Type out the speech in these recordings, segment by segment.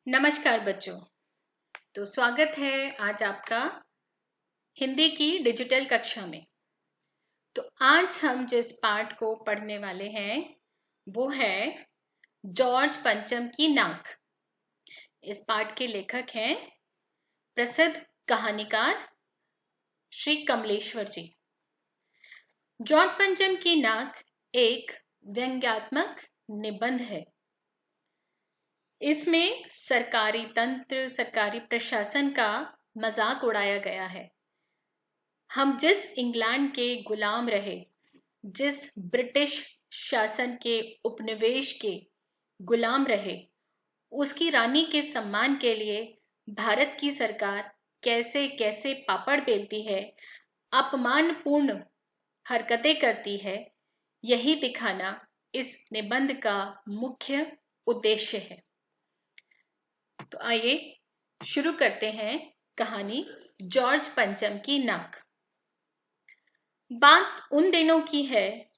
नमस्कार बच्चों। तो स्वागत है आज आपका हिंदी की डिजिटल कक्षा में। तो आज हम जिस पाठ को पढ़ने वाले हैं वो है जॉर्ज पंचम की नाक। इस पाठ के लेखक हैं प्रसिद्ध कहानीकार श्री कमलेश्वर जी। जॉर्ज पंचम की नाक एक व्यंग्यात्मक निबंध है। इसमें सरकारी तंत्र, सरकारी प्रशासन का मजाक उड़ाया गया है। हम जिस इंग्लैंड के गुलाम रहे, जिस ब्रिटिश शासन के उपनिवेश के गुलाम रहे, उसकी रानी के सम्मान के लिए भारत की सरकार कैसे कैसे पापड़ बेलती है, अपमानपूर्ण हरकतें करती है, यही दिखाना इस निबंध का मुख्य उद्देश्य है। तो आइए शुरू करते हैं कहानी जॉर्ज पंचम की नाक। बात उन दिनों की है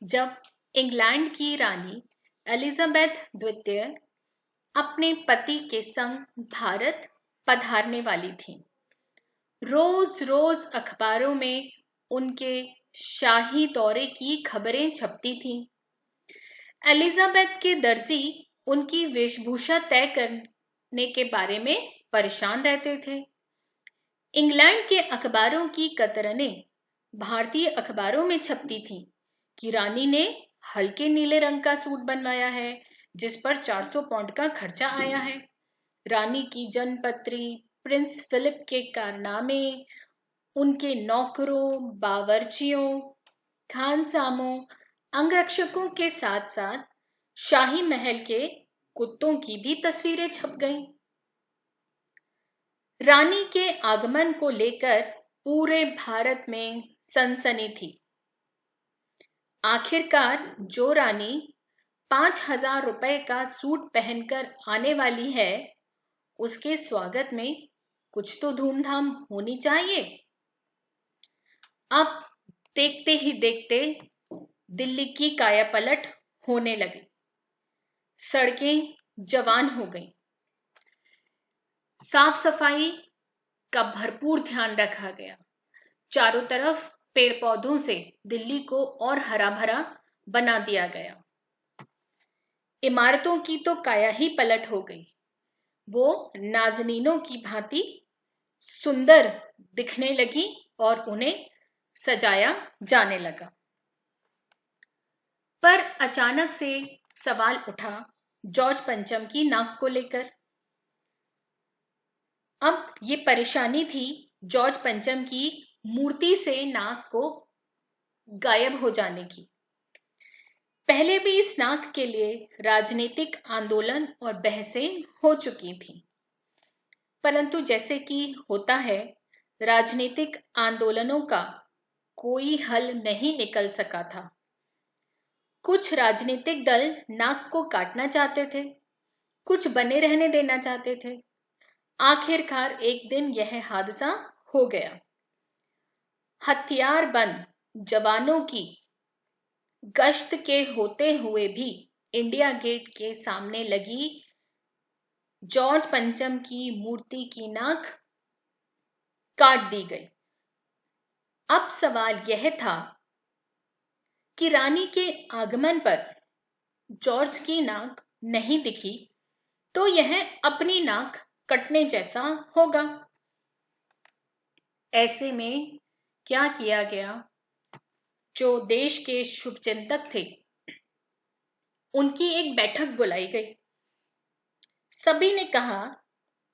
जब इंग्लैंड की रानी एलिजाबेथ द्वितीय अपने पति के संग भारत पधारने वाली थी। रोज रोज अखबारों में उनके शाही दौरे की खबरें छपती थीं। एलिजाबेथ के दर्जी उनकी वेशभूषा तय करने के बारे में परेशान रहते थे। इंग्लैंड के अखबारों की कतरनें भारतीय अखबारों में छपती थी कि रानी ने हल्के नीले रंग का सूट बनवाया है जिस पर 400 पाउंड का खर्चा आया है। रानी की जनपत्री, प्रिंस फिलिप के कारनामे, उनके नौकरों, बावर्चियों, खानसामों, अंगरक्षकों के साथ साथ शाही महल के कुत्तों की भी तस्वीरें छप गईं। रानी के आगमन को लेकर पूरे भारत में सनसनी थी। आखिरकार जो रानी 5,000 रुपए का सूट पहनकर आने वाली है, उसके स्वागत में कुछ तो धूमधाम होनी चाहिए। अब देखते ही देखते दिल्ली की कायापलट होने लगी। सड़कें जवान हो गईं। साफ सफाई का भरपूर ध्यान रखा गया। चारों तरफ पेड़ पौधों से दिल्ली को और हरा भरा बना दिया गया। इमारतों की तो काया ही पलट हो गई। वो नाजनीनों की भांति सुंदर दिखने लगी और उन्हें सजाया जाने लगा। पर अचानक से सवाल उठा जॉर्ज पंचम की नाक को लेकर। अब ये परेशानी थी जॉर्ज पंचम की मूर्ति से नाक को गायब हो जाने की। पहले भी इस नाक के लिए राजनीतिक आंदोलन और बहसें हो चुकी थीं, परंतु जैसे कि होता है, राजनीतिक आंदोलनों का कोई हल नहीं निकल सका था। कुछ राजनीतिक दल नाक को काटना चाहते थे, कुछ बने रहने देना चाहते थे। आखिरकार एक दिन यह हादसा हो गया। हथियारबंद जवानों की गश्त के होते हुए भी इंडिया गेट के सामने लगी जॉर्ज पंचम की मूर्ति की नाक काट दी गई। अब सवाल यह था कि रानी के आगमन पर जॉर्ज की नाक नहीं दिखी तो यह अपनी नाक कटने जैसा होगा। ऐसे में क्या किया गया? जो देश के शुभचिंतक थे, उनकी एक बैठक बुलाई गई। सभी ने कहा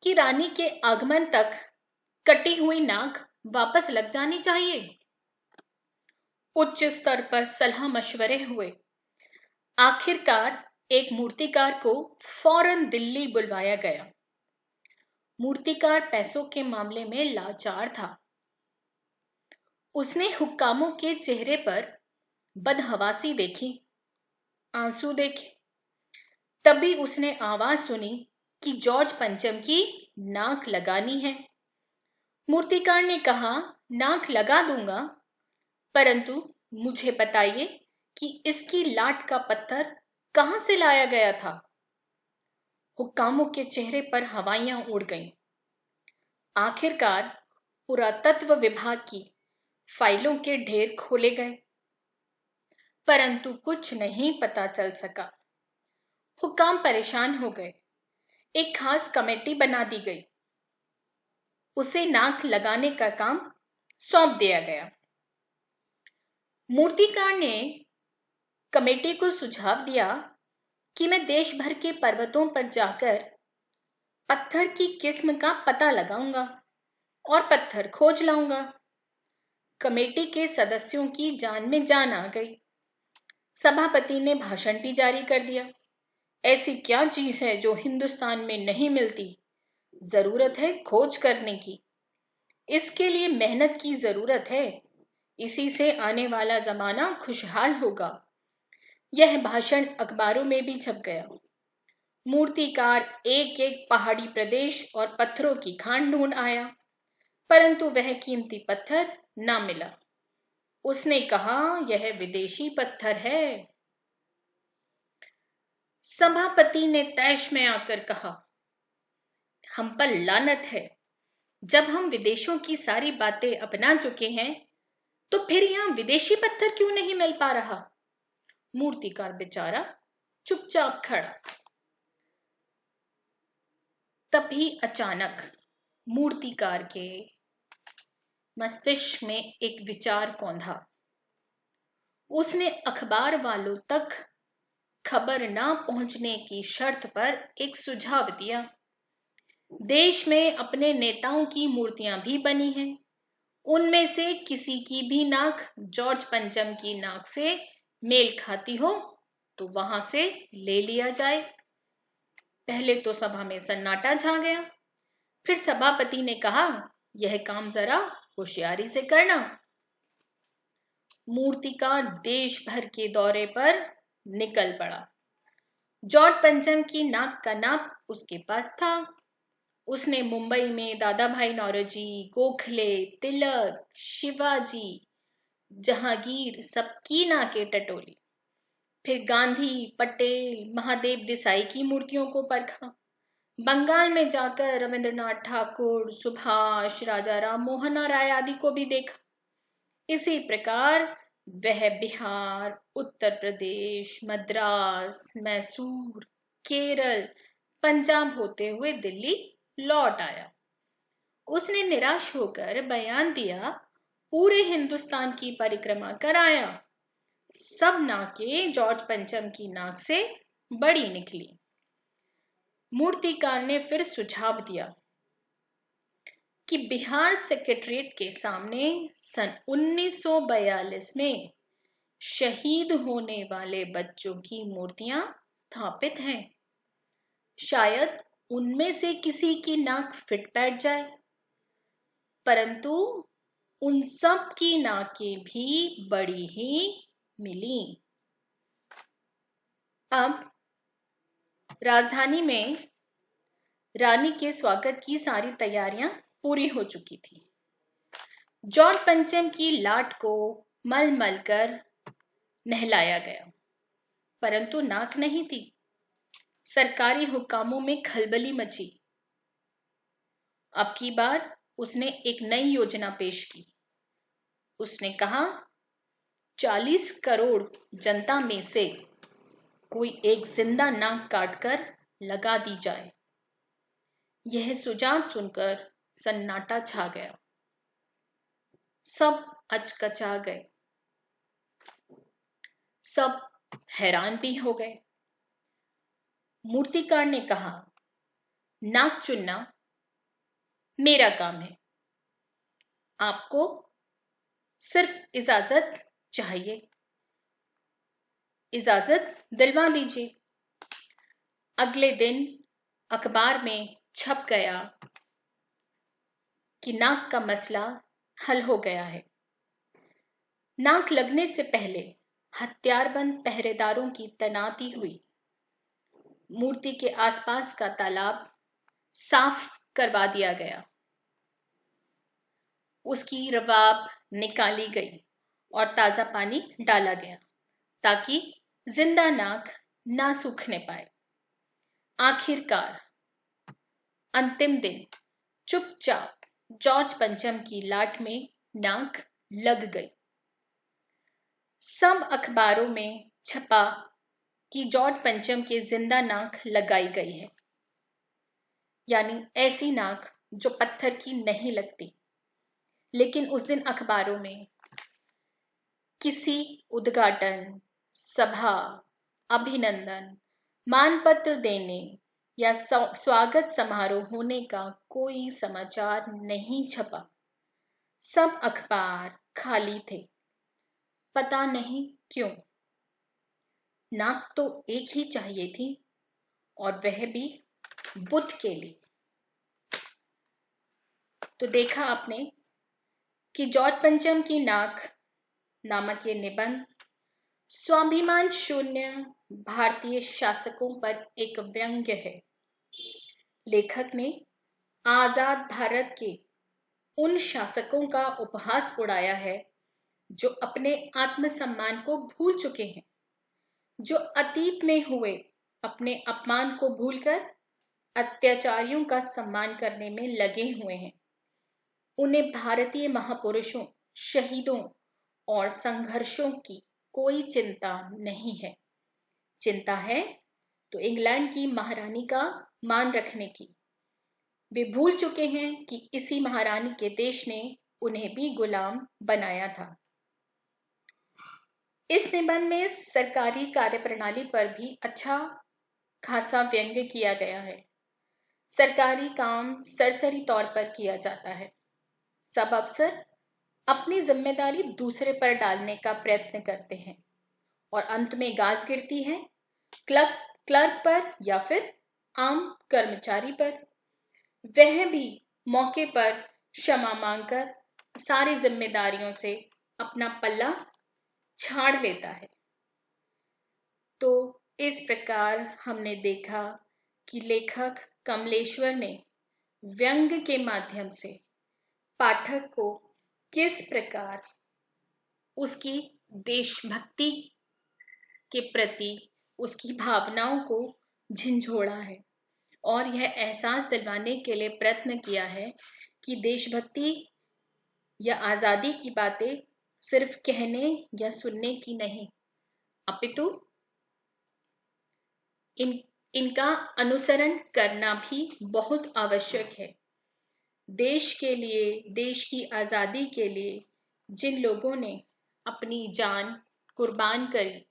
कि रानी के आगमन तक कटी हुई नाक वापस लग जानी चाहिए। उच्च स्तर पर सलाह मशवरे हुए। आखिरकार एक मूर्तिकार को फौरन दिल्ली बुलवाया गया। मूर्तिकार पैसों के मामले में लाचार था। उसने हुक्कामों के चेहरे पर बदहवासी देखी, आंसू देखे। तभी उसने आवाज सुनी कि जॉर्ज पंचम की नाक लगानी है। मूर्तिकार ने कहा, नाक लगा दूंगा, परंतु मुझे बताइए कि इसकी लाट का पत्थर कहां से लाया गया था। हुक्कामों के चेहरे पर हवाइयां उड़ गईं। आखिरकार पुरातत्व विभाग की फाइलों के ढेर खोले गए, परंतु कुछ नहीं पता चल सका। हुक्काम परेशान हो गए। एक खास कमेटी बना दी गई। उसे नाक लगाने का काम सौंप दिया गया। मूर्तिकार ने कमेटी को सुझाव दिया कि मैं देश भर के पर्वतों पर जाकर पत्थर की किस्म का पता लगाऊंगा और पत्थर खोज लाऊंगा। कमेटी के सदस्यों की जान में जान आ गई। सभापति ने भाषण भी जारी कर दिया। ऐसी क्या चीज है जो हिंदुस्तान में नहीं मिलती? जरूरत है खोज करने की। इसके लिए मेहनत की जरूरत है। इसी से आने वाला जमाना खुशहाल होगा। यह भाषण अखबारों में भी छप गया। मूर्तिकार एक एक पहाड़ी प्रदेश और पत्थरों की खान ढूंढ आया, परंतु वह कीमती पत्थर ना मिला। उसने कहा, यह विदेशी पत्थर है। सभापति ने तैश में आकर कहा, हम पर लानत है। जब हम विदेशों की सारी बातें अपना चुके हैं, तो फिर यहां विदेशी पत्थर क्यों नहीं मिल पा रहा? मूर्तिकार बेचारा चुपचाप खड़ा। तभी अचानक मूर्तिकार के मस्तिष्क में एक विचार कौंधा। उसने अखबार वालों तक खबर ना पहुंचने की शर्त पर एक सुझाव दिया। देश में अपने नेताओं की मूर्तियां भी बनी हैं। उनमें से किसी की भी नाक जॉर्ज पंचम की नाक से मेल खाती हो तो वहां से ले लिया जाए। पहले तो सभा में सन्नाटा छा गया। फिर सभापति ने कहा, यह काम जरा होशियारी से करना। मूर्तिकार देश भर के दौरे पर निकल पड़ा। जॉर्ज पंचम की नाक का नाप उसके पास था। उसने मुंबई में दादा भाई नौरोजी, गोखले, तिलक, शिवाजी, जहांगीर सबकी नाकें टटोली। फिर गांधी, पटेल, महादेव देसाई की मूर्तियों को परखा। बंगाल में जाकर रविंद्रनाथ ठाकुर, सुभाष, राजा राम मोहन राय आदि को भी देखा। इसी प्रकार वह बिहार, उत्तर प्रदेश, मद्रास, मैसूर, केरल, पंजाब होते हुए दिल्ली लौट आया। उसने निराश होकर बयान दिया, पूरे हिंदुस्तान की परिक्रमा कराया। सब नाकें जॉर्ज पंचम की नाक से बड़ी निकली। मूर्तिकार ने फिर सुझाव दिया कि बिहार सेक्रेटरीट के सामने सन 1942 में शहीद होने वाले बच्चों की मूर्तियां स्थापित हैं। शायद उनमें से किसी की नाक फिट बैठ जाए, परंतु उन सब की नाकें भी बड़ी ही मिली। अब राजधानी में रानी के स्वागत की सारी तैयारियां पूरी हो चुकी थी। जॉर्ज पंचम की लाट को मल मल कर नहलाया गया, परंतु नाक नहीं थी। सरकारी हुक्कामों में खलबली मची। अब की बार उसने एक नई योजना पेश की। उसने कहा, 40 करोड़ जनता में से कोई एक जिंदा नाक काटकर लगा दी जाए। यह सुझाव सुनकर सन्नाटा छा गया। सब अचकचा गए। सब हैरान भी हो गए। मूर्तिकार ने कहा, नाक चुनना मेरा काम है। आपको सिर्फ इजाजत चाहिए। इजाजत दिलवा दीजिए। अगले दिन अखबार में छप गया कि नाक का मसला हल हो गया है। नाक लगने से पहले हथियारबंद पहरेदारों की तैनाती हुई। मूर्ति के आसपास का तालाब साफ करवा दिया गया। उसकी रवाब निकाली गई और ताजा पानी डाला गया ताकि जिंदा नाक ना सूखने पाए। आखिरकार अंतिम दिन चुपचाप जॉर्ज पंचम की लाट में नाक लग गई। सब अखबारों में छपा कि जॉर्ज पंचम के जिंदा नाक लगाई गई है, यानी ऐसी नाक जो पत्थर की नहीं लगती। लेकिन उस दिन अखबारों में किसी उद्घाटन सभा, अभिनंदन, मानपत्र देने या स्वागत समारोह होने का कोई समाचार नहीं छपा। सब अखबार खाली थे। पता नहीं क्यों। नाक तो एक ही चाहिए थी, और वह भी बुद्ध के लिए। तो देखा आपने कि जॉर्ज पंचम की नाक नामक ये निबंध स्वाभिमान शून्य भारतीय शासकों पर एक व्यंग्य है। लेखक ने आजाद भारत के उन शासकों का उपहास उड़ाया है जो अपने आत्मसम्मान को भूल चुके हैं, जो अतीत में हुए अपने अपमान को भूलकर अत्याचारियों का सम्मान करने में लगे हुए हैं। उन्हें भारतीय महापुरुषों, शहीदों और संघर्षों की कोई चिंता नहीं है। चिंता है तो इंग्लैंड की महारानी का मान रखने की। वे भूल चुके हैं कि इसी महारानी के देश ने उन्हें भी गुलाम बनाया था। इस निबंध में सरकारी कार्यप्रणाली पर भी अच्छा खासा व्यंग्य किया गया है। सरकारी काम सरसरी तौर पर किया जाता है। सब अफसर अपनी जिम्मेदारी दूसरे पर डालने का प्रयत्न करते हैं और अंत में गाज गिरती है क्लर्क पर या फिर आम कर्मचारी पर। वह भी मौके पर क्षमा मांगकर सारी जिम्मेदारियों से अपना पल्ला झाड़ लेता है। तो इस प्रकार हमने देखा कि लेखक कमलेश्वर ने व्यंग्य के माध्यम से पाठक को किस प्रकार उसकी देशभक्ति के प्रति उसकी भावनाओं को झिंझोड़ा है और यह एहसास दिलवाने के लिए प्रयत्न किया है कि देशभक्ति या आजादी की बातें सिर्फ कहने या सुनने की नहीं, अपितु इनका अनुसरण करना भी बहुत आवश्यक है। देश के लिए, देश की आजादी के लिए जिन लोगों ने अपनी जान कुर्बान करी,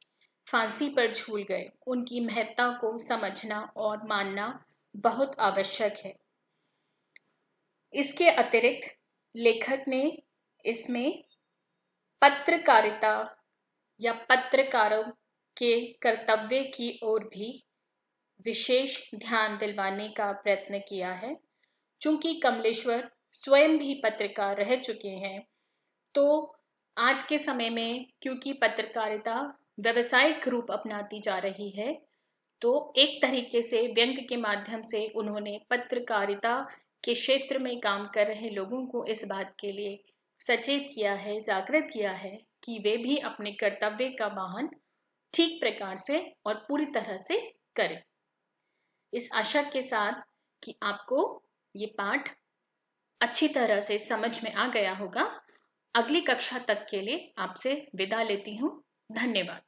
फांसी पर झूल गए, उनकी महत्ता को समझना और मानना बहुत आवश्यक है। इसके अतिरिक्त लेखक ने इसमें पत्रकारिता या पत्रकारों के कर्तव्य की ओर भी विशेष ध्यान दिलवाने का प्रयत्न किया है। चूंकि कमलेश्वर स्वयं भी पत्रकार रह चुके हैं, तो आज के समय में क्योंकि पत्रकारिता व्यावसायिक रूप अपनाती जा रही है, तो एक तरीके से व्यंग्य के माध्यम से उन्होंने पत्रकारिता के क्षेत्र में काम कर रहे लोगों को इस बात के लिए सचेत किया है, जागृत किया है कि वे भी अपने कर्तव्य का वाहन ठीक प्रकार से और पूरी तरह से करें। इस आशा के साथ कि आपको ये पाठ अच्छी तरह से समझ में आ गया होगा, अगली कक्षा तक के लिए आपसे विदा लेती हूँ। धन्यवाद।